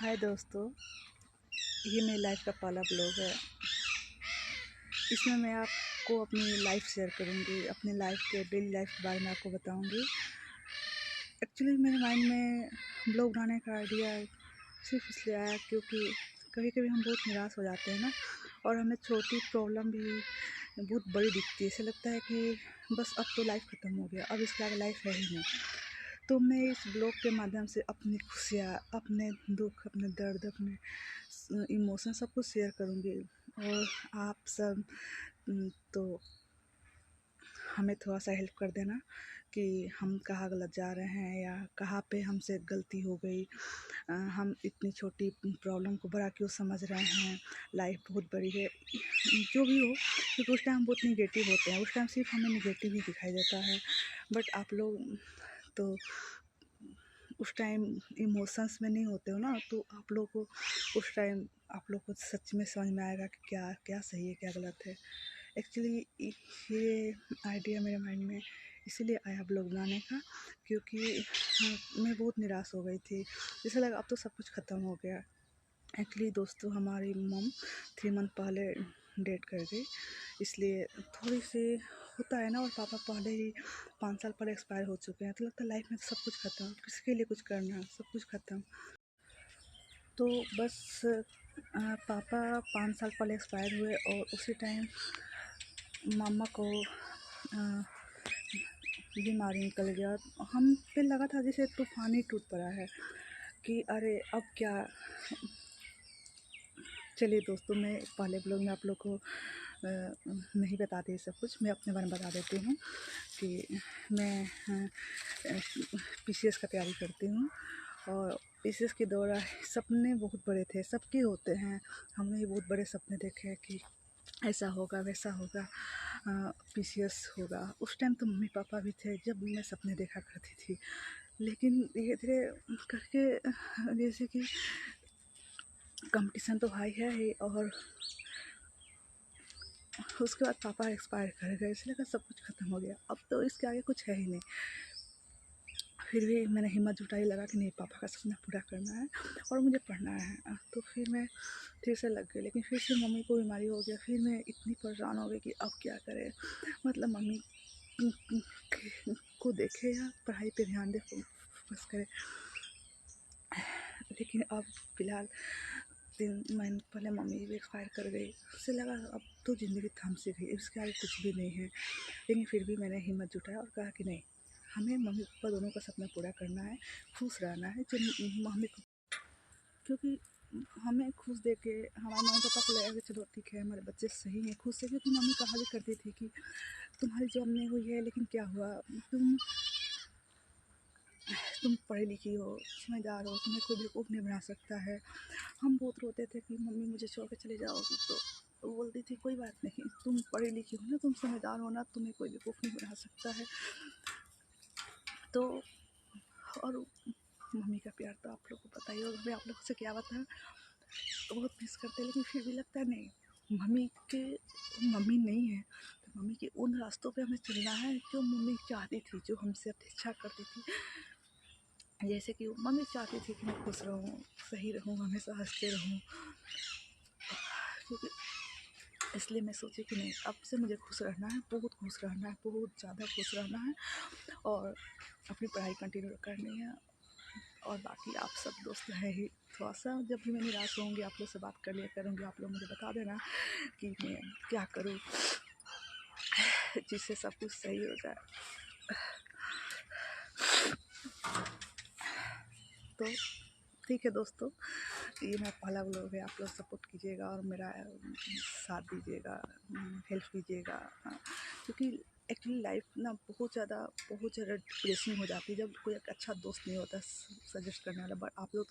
हाय दोस्तों, ये मेरी लाइफ का पहला ब्लॉग है। इसमें मैं आपको अपनी लाइफ शेयर करूँगी, अपनी लाइफ के डेली लाइफ के बारे में आपको बताऊँगी। एक्चुअली मेरे माइंड में ब्लॉग बनाने का आइडिया सिर्फ इसलिए आया क्योंकि कभी कभी हम बहुत निराश हो जाते हैं ना, और हमें छोटी प्रॉब्लम भी बहुत बड़ी दिखती है। ऐसा लगता है कि बस अब तो लाइफ ख़त्म हो गया, अब इसके आगे लाइफ है ही नहीं। तो मैं इस ब्लॉग के माध्यम से अपनी खुशियाँ, अपने दुख, अपने दर्द, अपने इमोशन सब कुछ शेयर करूँगी। और आप सब तो हमें थोड़ा सा हेल्प कर देना कि हम कहाँ गलत जा रहे हैं या कहाँ पे हमसे गलती हो गई। हम इतनी छोटी प्रॉब्लम को बड़ा क्यों समझ रहे हैं। लाइफ बहुत बड़ी है, जो भी हो, क्योंकि उस टाइम बहुत निगेटिव होते हैं, उस टाइम सिर्फ हमें निगेटिव ही दिखाई देता है। बट आप लोग तो उस टाइम इमोशंस में नहीं होते हो ना, तो आप लोग को उस टाइम आप लोग को सच में समझ में आएगा कि क्या क्या सही है, क्या गलत है। एक्चुअली ये आइडिया मेरे माइंड में इसीलिए आया ब्लॉग बनाने का, क्योंकि मैं बहुत निराश हो गई थी। जैसे लगा अब तो सब कुछ ख़त्म हो गया। एक्चुअली दोस्तों, हमारी मम 3 मंथ पहले डेट कर गई, इसलिए थोड़ी सी होता है ना। और पापा पहले ही 5 साल पहले एक्सपायर हो चुके हैं, तो लगता है लाइफ में सब कुछ ख़त्म, किसके लिए कुछ करना, सब कुछ ख़त्म। तो बस पापा 5 साल पहले एक्सपायर हुए और उसी टाइम मामा को बीमारी निकल गया। हम पे लगा था जैसे तूफान ही टूट पड़ा है कि अरे अब क्या। चलिए दोस्तों, मैं पहले ब्लॉग में आप लोग को नहीं बताती सब कुछ, मैं अपने बारे में बता देती हूँ कि मैं पीसीएस का तैयारी करती हूँ। और पीसीएस के दौरान सपने बहुत बड़े थे, सबके होते हैं। हमने भी बहुत बड़े सपने देखे कि ऐसा होगा, वैसा होगा, पीसीएस होगा। उस टाइम तो मम्मी पापा भी थे जब मैं सपने देखा करती थी। लेकिन धीरे धीरे करके जैसे कि कंपटीशन तो हाई है ही, और उसके बाद पापा एक्सपायर कर गए, इसलिए लगा सब कुछ ख़त्म हो गया, अब तो इसके आगे कुछ है ही नहीं। फिर भी मैंने हिम्मत जुटाई, लगा कि नहीं, पापा का सपना पूरा करना है और मुझे पढ़ना है। तो फिर मैं फिर से लग गई, लेकिन फिर से मम्मी को बीमारी हो गया। फिर मैं इतनी परेशान हो गई कि अब क्या करें, मतलब मम्मी को देखे या पढ़ाई पे ध्यान दे, फोकस करे। लेकिन अब फ़िलहाल 3 महीने पहले मम्मी भी एक्सपायर कर गई। उससे लगा अब तो ज़िंदगी थम सी गई, इसके आगे कुछ भी नहीं है। लेकिन फिर भी मैंने हिम्मत जुटाया और कहा कि नहीं, हमें मम्मी पापा दोनों का सपना पूरा करना है, खुश रहना है। जो मम्मी को, क्योंकि हमें खुश देख के हमारे मम्मी पापा को लगा कि चलो ठीक है, हमारे बच्चे सही हैं, खुश है। क्योंकि मम्मी कहा भी करती थी कि तुम्हारी जॉब नहीं हुई है, लेकिन क्या हुआ, तुम पढ़ी लिखी हो, समझदार हो, तुम्हें कोई बेवकूफ़ नहीं बना सकता है। हम बहुत रोते थे कि मम्मी मुझे छोड़ के चले जाओगी, तो बोलती थी कोई बात नहीं, तुम पढ़ी लिखी हो ना, तुम समझदार हो ना, तुम्हें कोई बेवकूफ़ नहीं बना सकता है। तो और मम्मी का प्यार तो आप लोग को पता ही होगा, मैं आप लोगों से क्या बताऊँ, बहुत मिस करते हैं। लेकिन फिर भी लगता है नहीं, मम्मी नहीं है तो मम्मी के उन रास्तों पे हमें चलना है जो मम्मी चाहती थी, जो हमसे अपेक्षा करती थी। जैसे कि मम्मी चाहती थी कि मैं खुश रहूँ, सही रहूँ, हमेशा हँसते रहूँ। क्योंकि इसलिए मैं सोची कि नहीं, अब से मुझे खुश रहना है, बहुत खुश रहना है, बहुत ज़्यादा खुश रहना है और अपनी पढ़ाई कंटिन्यू करनी है। और बाकी आप सब दोस्त हैं ही। थोड़ा सा जब भी मैं निराश होंगी आप लोग से बात कर लिया करूँगी, आप लोग मुझे बता देना कि मैं क्या करूँ जिससे सब कुछ सही हो जाए। तो ठीक है दोस्तों, ये मेरा पहला व्लॉग है, आप लोग सपोर्ट कीजिएगा और मेरा साथ दीजिएगा, हेल्प कीजिएगा। क्योंकि एक्चुअली लाइफ ना बहुत ज़्यादा डिप्रेसिंग हो जाती है जब कोई एक अच्छा दोस्त नहीं होता सजेस्ट करने वाला। बट आप लोग